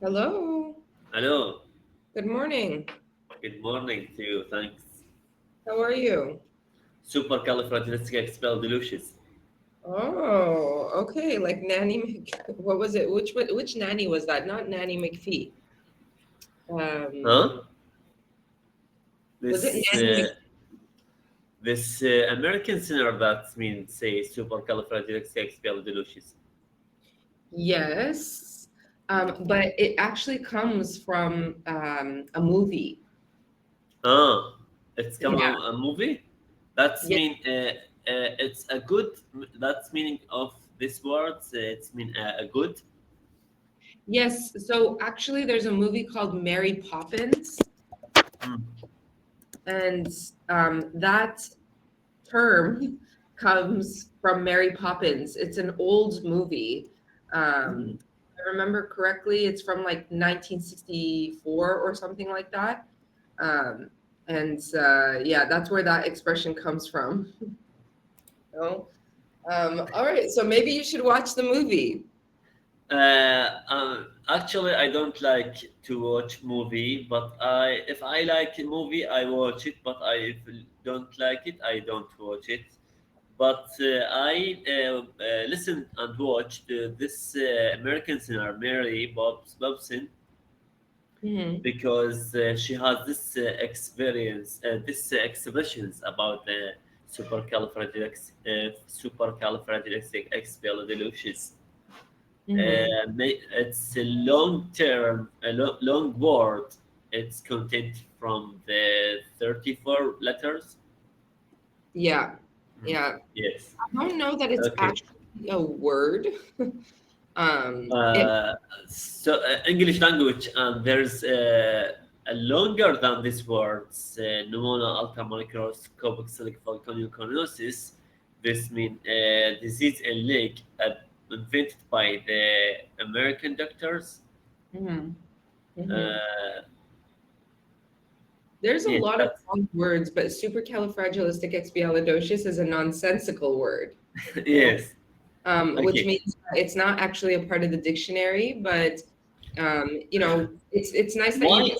Hello. Hello. Good morning. Good morning to you. Thanks. How are you? Supercalifragilisticexpialidocious. Oh, okay. Like Nanny what was it? Which nanny was that? Not Nanny McPhee. Um, Huh? was it This Nanny uh, Mc this American singer that means say supercalifragilisticexpialidocious. Yes. But it actually comes from a movie. Ah, it's come Yeah. a movie. That's Yeah. mean it's a good. That's meaning of this words. It's mean a good. Yes. So actually there's a movie called Mary Poppins, Mm. and that term comes from Mary Poppins. It's an old movie. Mm. If I remember correctly, it's from like 1964 or something like that. Um, and yeah, that's where that expression comes from. No? All right, so maybe you should watch the movie. Actually, I don't like to watch movie, but if I like a movie, I watch it. But I if don't like it, I don't watch it. But I listened and watched this American singer Mary Bobson Mhm. because she has this experience, this exhibitions about the supercalifragilisticexpialidocious. Mhm. It's a long term, long word. It's content from the 34 letters. Yeah, Mm. yeah. Yes. I don't know that it's Okay. actually a word. It Uh, English language, and there's a longer than these words. Pneumonia alta microscopic volcanoconiosis. This means disease in leg, invented by the American doctors. Mhm. Mhm. Uh, There's a yes, lot of that's long words, but supercalifragilisticexpialidocious is a nonsensical word, you know? yes. Which Okay. means that it's not actually a part of the dictionary, but it's nice that you Why? can.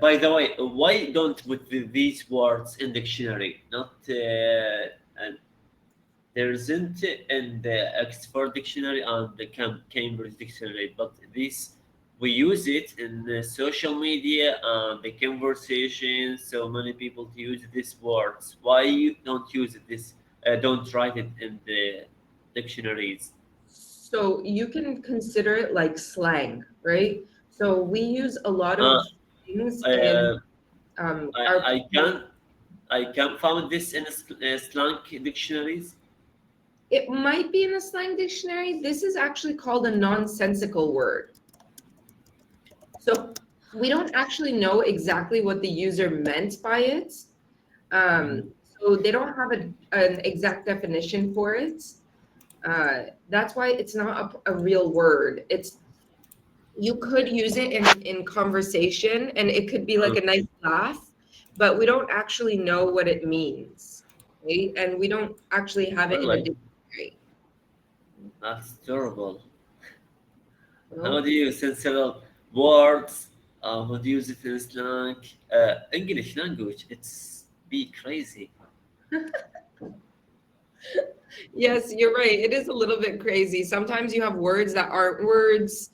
By the way, why don't put these words in dictionary? Not and there isn't in the Oxford Dictionary and the Cambridge Dictionary, but this we use it in the social media and the conversation. So many people use these words. Why you don't use it? This don't write it in the dictionaries. So you can consider it like slang, right? So we use a lot Uh, of things in uh, our. I can I can found this in slang dictionaries. It might be in a slang dictionary. This is actually called a nonsensical word. So we don't actually know exactly what the user meant by it. Mm. So they don't have an exact definition for it. That's why it's not a real word. It's you could use it in conversation, and it could be like a nice laugh, but we don't actually know what it means, right? And we don't actually have it in a Really? dictionary. That's terrible. You How know? do you censor words? How do you use it in slang? English language, it's be crazy. Yes, you're right. It is a little bit crazy. Sometimes you have words that aren't words.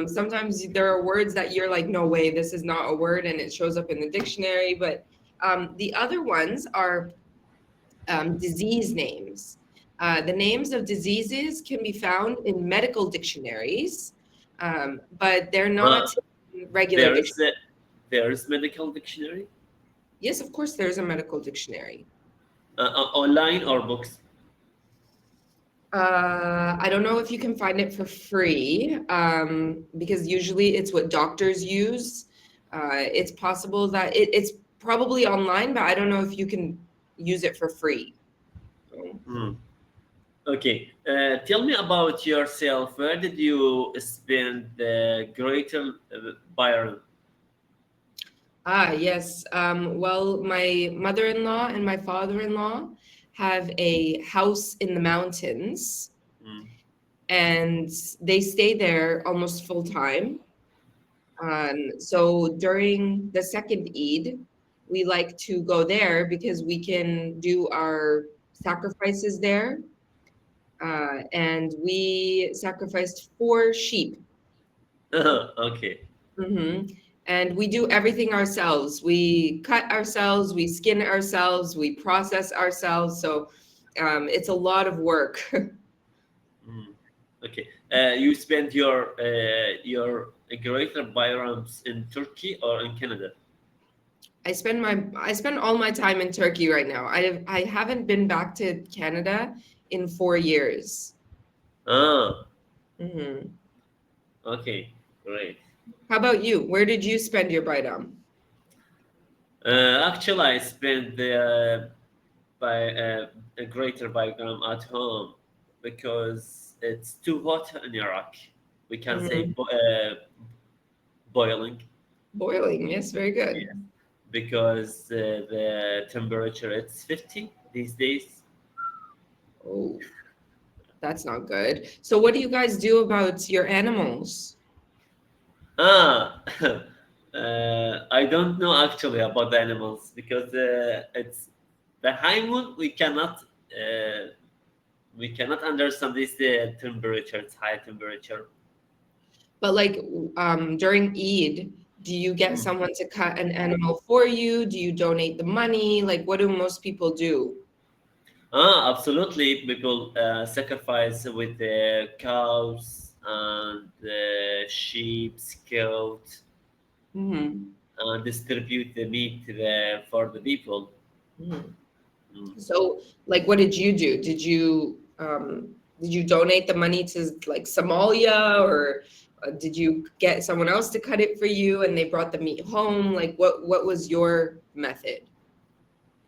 Sometimes there are words that you're like, no way, this is not a word, and it shows up in the dictionary. But the other ones are disease names. The names of diseases can be found in medical dictionaries, but they're Uh, not in regular there is dictionaries. a, there is medical dictionary Yes, of course, there's a medical dictionary. online or books. I don't know if you can find it for free, because usually it's what doctors use. It's possible that it's probably online, but I don't know if you can use it for free. So, Hmm. Okay, tell me about yourself. Where did you spend the greater Byron? yes. Well, my mother-in-law and my father-in-law have a house in the mountains. Hmm. and they stay there almost full time. So during the second Eid, we like to go there because we can do our sacrifices there. And we sacrificed 4 sheep. Okay. hmm And we do everything ourselves. We cut ourselves, we skin ourselves, we process ourselves. So it's a lot of work. Mm. Okay. You spend your greater Bayrams in Turkey or in Canada? I spend all my time in Turkey right now. I haven't been back to Canada in 4 years. Ah, hmm okay, great. How about you? Where did you spend your Baidam? Actually, I spent by a greater Bayram at home because it's too hot in Iraq. We can say hmm boiling. Boiling, yes, very Yes, good. because the temperature it's 50 these days. Oh, that's not good. So what do you guys do about your animals? Ah, I don't know actually about the animals because it's the high moon. We cannot understand this temperature. It's high temperature. But like during Eid, do you get Mm. someone to cut an animal for you? Do you donate the money? Like what do most people do? Absolutely. People sacrifice with the cows and sheep, goat, hmm and distribute the meat for the people. hmm Mm. So like what did you do? Did you donate the money to like Somalia, or did you get someone else to cut it for you and they brought the meat home? Like what was your method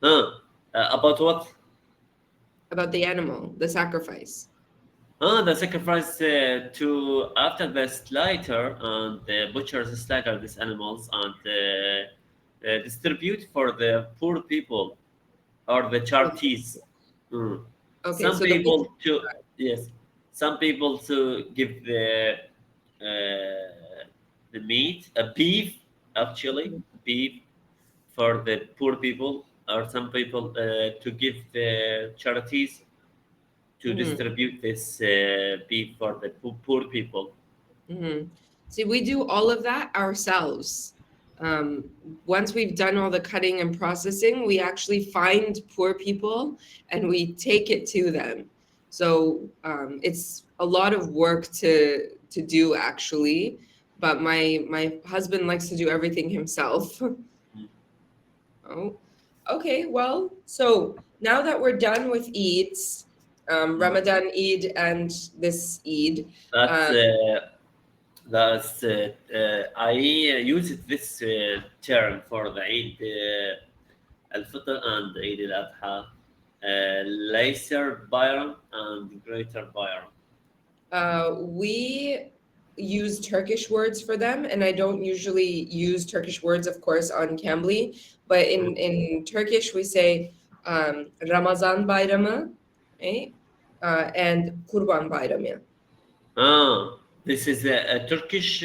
About what? about the animal, the sacrifice? The sacrifice to after the slaughter and the butchers slaughter these animals and distribute for the poor people or the charities. Mm. Okay, Some so the people to yes, some people to give the meat, a beef actually beef for the poor people, or some people to give the charities to Mhm. distribute this beef for the poor people. hmm See, we do all of that ourselves. Um, Once we've done all the cutting and processing, we actually find poor people and we take it to them. So it's a lot of work to do actually, but my husband likes to do everything himself. Mm. Oh, okay. Well, so now that we're done with Eids, Mm. Ramadan Eid and this Eid, That's uh, I use this term for the Eid al-Fitr and Eid al-Adha, lesser Bayram and greater Bayram. we use Turkish words for them, and I don't usually use Turkish words, of course, on Cambly, but in Turkish we say Ramazan Bayramı, right? And Kurban Bayramı. This is a Turkish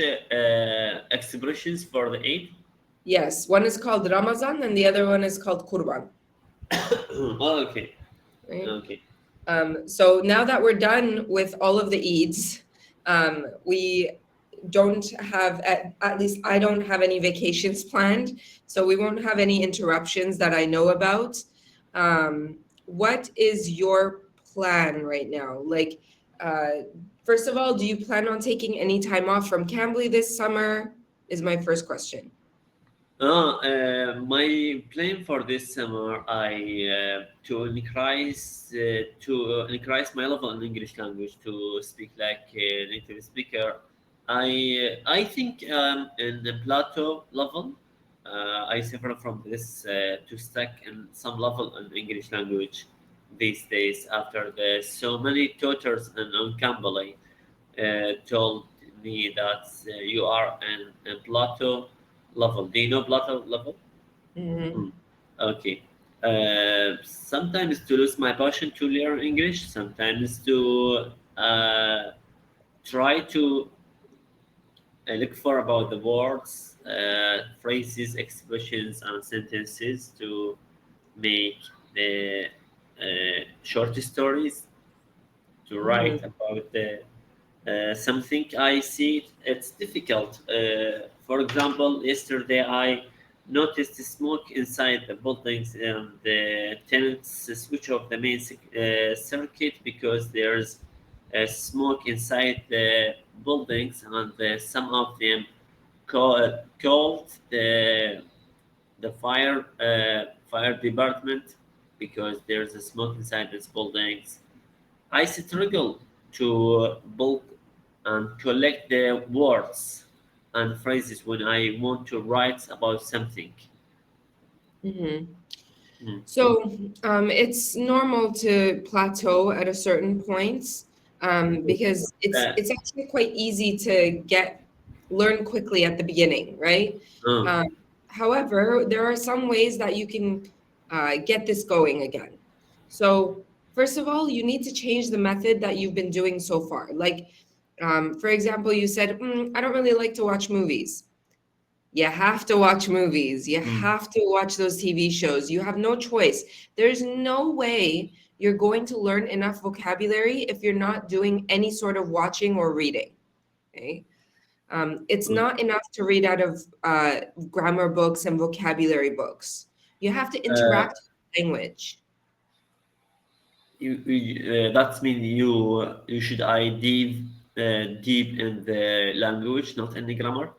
expressions for the Eid. Yes, one is called Ramazan and the other one is called Kurban, Oh, okay, right? okay. So now that we're done with all of the Eids, we don't have, at least I don't have any vacations planned. So we won't have any interruptions that I know about. What is your plan right now? Like, first of all, do you plan on taking any time off from Cambly this summer? Is my first question. My plan for this summer, I to increase my level in English language to speak like a native speaker. I think in the plateau level, I suffer from this to stuck in some level in English language these days after the so many tutors and on Cambly told me that you are in plateau level. Do you know plateau level? hmm Hmm. Okay. Sometimes to lose my passion to learn English, sometimes to try to look for about the words, phrases, expressions, and sentences to make the short stories, to write Mhm. about the something I see. It's difficult. For example, yesterday I noticed smoke inside the buildings, and the tenants switch off the main circuit because there's smoke inside the buildings, and some of them called the fire department because there's a smoke inside these buildings. I struggle to bulk and collect the words and phrases when I want to write about something. Mhm. Mm. So it's normal to plateau at a certain point because Uh, it's actually quite easy to learn quickly at the beginning, right? uh, Um, However, there are some ways that you can get this going again. So first of all, you need to change the method that you've been doing so far. Like, for example, you said, I don't really like to watch movies. You have to watch movies. You mm. have to watch those TV shows. You have no choice. There's no way you're going to learn enough vocabulary if you're not doing any sort of watching or reading. Okay. It's Mm. not enough to read out of grammar books and vocabulary books. You have to Uh, interact with language. that means you should I deep in the language, not in the grammar.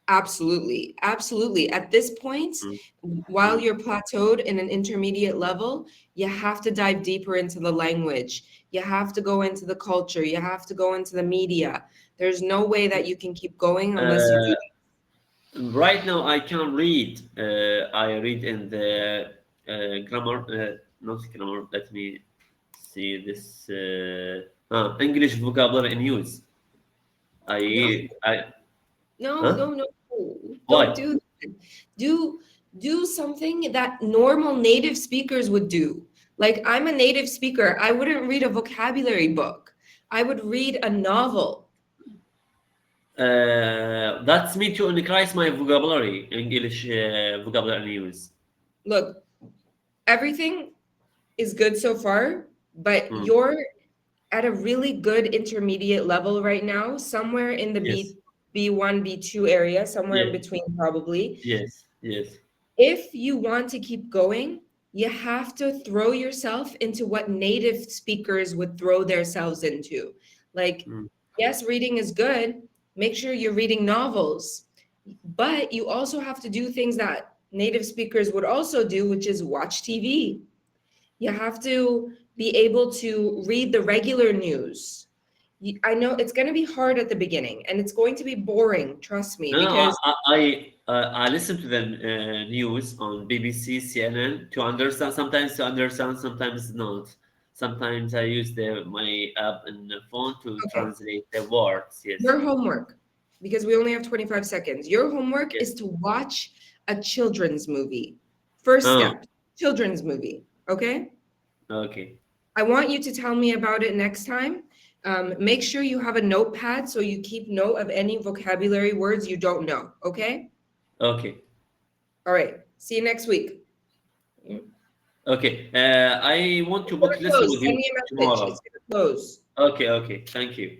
Absolutely. Absolutely. At this point, Mm. while Mm. you're plateaued in an intermediate level, you have to dive deeper into the language. You have to go into the culture. You have to go into the media. There's no way that you can keep going unless you do Uh, right now, I can read. I read in the grammar, not grammar. Let me see this English vocabulary in use. that. I No, huh? no, no. Don't Why? do that. Do do something that normal native speakers would do. Like I'm a native speaker. I wouldn't read a vocabulary book. I would read a novel. That's me to increase my vocabulary, English vocabulary in use. Look, everything is good so far, but Mm. you're at a really good intermediate level right now, somewhere in the Yes, B1, B2 area, somewhere in yes, between probably. yes, yes. If you want to keep going, you have to throw yourself into what native speakers would throw themselves into. Like, Mm. yes, reading is good. Make sure you're reading novels, but you also have to do things that native speakers would also do, which is watch TV. You have to be able to read the regular news. I know it's going to be hard at the beginning and it's going to be boring, trust me, No, because I listen to the news on BBC, CNN to understand. Sometimes to understand, sometimes not. Sometimes I use my app in the phone to okay, translate the words. Yes, your homework, because we only have 25 seconds, your homework yes. is to watch a children's movie. First Oh, step, children's movie. Okay. okay, I want you to tell me about it next time. Make sure you have a notepad so you keep note of any vocabulary words you don't know. Okay. okay, All right. See you next week. okay. I want to It's gonna book lesson close. with Send you me a message. tomorrow. It's gonna close. Okay, okay. Thank you.